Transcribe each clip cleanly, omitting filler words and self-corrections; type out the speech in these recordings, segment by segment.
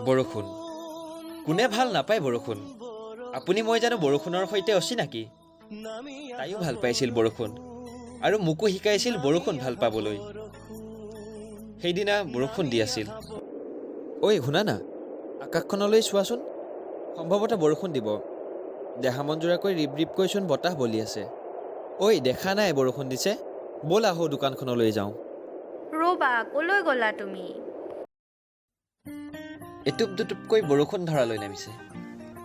বৰষুণ কোনে ভাল নাপায় বৰষুণ আপুনি মই জানো বৰষুণৰ সৈতে অচিনাকি তাইও ভাল পাইছিল বৰষুণ আৰু মোকো শিকাইছিল বৰষুণ ভাল পাবলৈ সেইদিনা বৰষুণ দি আছিল ঐ শুনা না আকাশখনলৈ চোৱাচোন সম্ভৱতঃ বৰষুণ দিব দেহা মনজোৰাকৈ ৰিপ ৰিপকৈচোন বতাহ বলি আছে ঐ দেখা নাই বৰষুণ দিছে ব'ল আহো দোকানখনলৈ যাওঁ ৰ'বা ক'লৈ গ'লা তুমি এটুপ দুটুপকৈ বৰষুণ ধৰালৈ নামিছে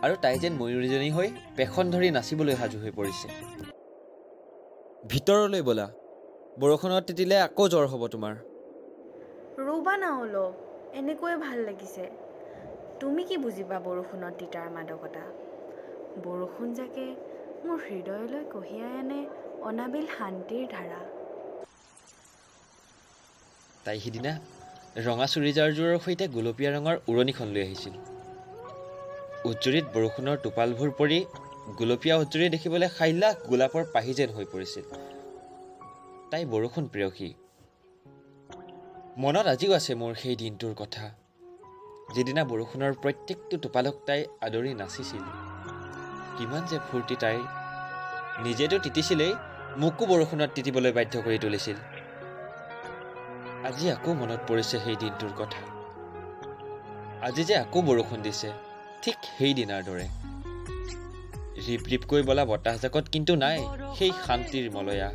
আৰু তাই যেন ময়ূৰীজনী হৈ পেখন ধৰি নাচিবলৈ সাজু হৈ পৰিছে ভিতৰলৈ ব'লা বৰষুণত তিতিলে আকৌ জ্বৰ হ'ব তোমাৰ ৰ'বা না অলপ এনেকৈয়ে ভাল লাগিছে তুমি কি বুজিবা বৰষুণত তিতাৰ মাদকতা বৰষুণ যাকে মোৰ হৃদয়লৈ কঢ়িয়াই আনে অনাবিল শান্তিৰ ধাৰা তাই সিদিনা ৰঙা চুৰিজাৰযোৰৰ সৈতে গোলপীয়া ৰঙৰ উৰণিখন লৈ আহিছিল উজ্জৰিত বৰষুণৰ টোপালবোৰ পৰি গোলপীয়া উজ্জৰি দেখিবলৈ খাইলাখ গোলাপৰ পাহি যেন হৈ পৰিছিল তাই বৰষুণ প্ৰেয়সী মনত আজিও আছে মোৰ সেই দিনটোৰ কথা যিদিনা বৰষুণৰ প্ৰত্যেকটো টোপালক তাই আদৰি নাচিছিল কিমান যে ফূৰ্তি তাইৰ নিজেতো তিতিছিলেই মোকো বৰষুণত তিতিবলৈ বাধ্য কৰি তুলিছিল আজি আকৌ মনত পৰিছে সেই দিনটোৰ কথা আজি যে আকৌ বৰষুণ দিছে ঠিক সেইদিনাৰ দৰে ৰিপ ৰিপকৈ বলা বতাহজাকত কিন্তু নাই সেই শান্তিৰ মলয়া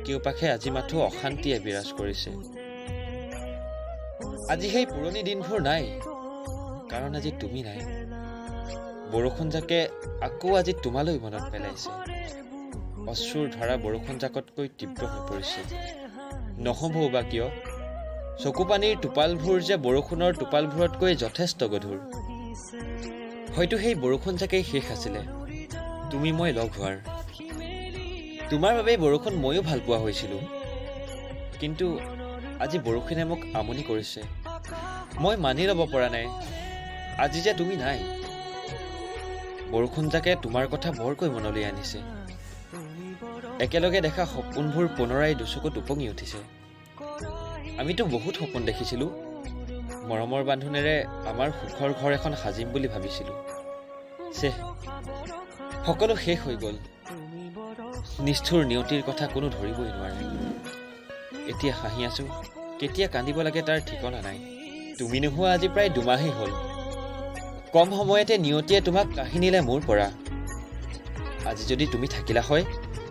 কেওপাশে আজি মাথো অশান্তিয়ে বিৰাজ কৰিছে আজি সেই পুৰণি দিনবোৰ নাই কাৰণ আজি তুমি নাই বৰষুণ জাকে আকৌ আজি তোমালৈ মনত পেলাইছে অশ্ৰুৰ ধাৰা বৰষুণ জাকতকৈ তীব্ৰ হৈ পৰিছে নহ'বও বা কিয় চকু পানীৰ টোপালবোৰ যে বৰষুণৰ টোপালবোৰতকৈ যথেষ্ট গধুৰ হয়তো সেই বৰষুণ জাকেই শেষ আছিলে তুমি মই লগ হোৱাৰ তোমাৰ বাবেই বৰষুণ ময়ো ভাল পোৱা হৈছিলোঁ কিন্তু আজি বৰষুণে মোক আমনি কৰিছে মই মানি ল'ব পৰা নাই আজি যে তুমি নাই বৰষুণ জাকে তোমাৰ কথা বৰকৈ মনলৈ আনিছে একেলগে দেখা সপোনবোৰ পুনৰাই দুচকুত উপঙি উঠিছে আমিতো বহুত সপোন দেখিছিলোঁ মৰমৰ বান্ধোনেৰে আমাৰ সুখৰ ঘৰ এখন সাজিম বুলি ভাবিছিলোঁ সকলো শেষ হৈ গ'ল নিষ্ঠুৰ নিয়তিৰ কথা কোনো ধৰিবই নোৱাৰে এতিয়া হাঁহি আছো কেতিয়া কান্দিব লাগে তাৰ ঠিকনা নাই তুমি নোহোৱা আজি প্ৰায় দুমাহেই হ'ল কম সময়তে নিয়তিয়ে তোমাক কাঢ়ি নিলে মোৰ পৰা আজি যদি তুমি থাকিলা হয়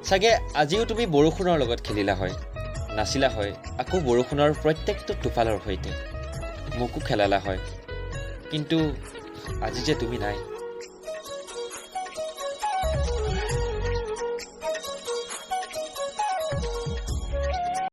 চাগে আজিও তুমি বৰষুণৰ লগত খেলিলা হয় নাচিলা হয় আকৌ বৰষুণৰ প্ৰত্যেকটো টোপালৰ সৈতে মোকো খেলালা হয় কিন্তু আজি যে তুমি নাই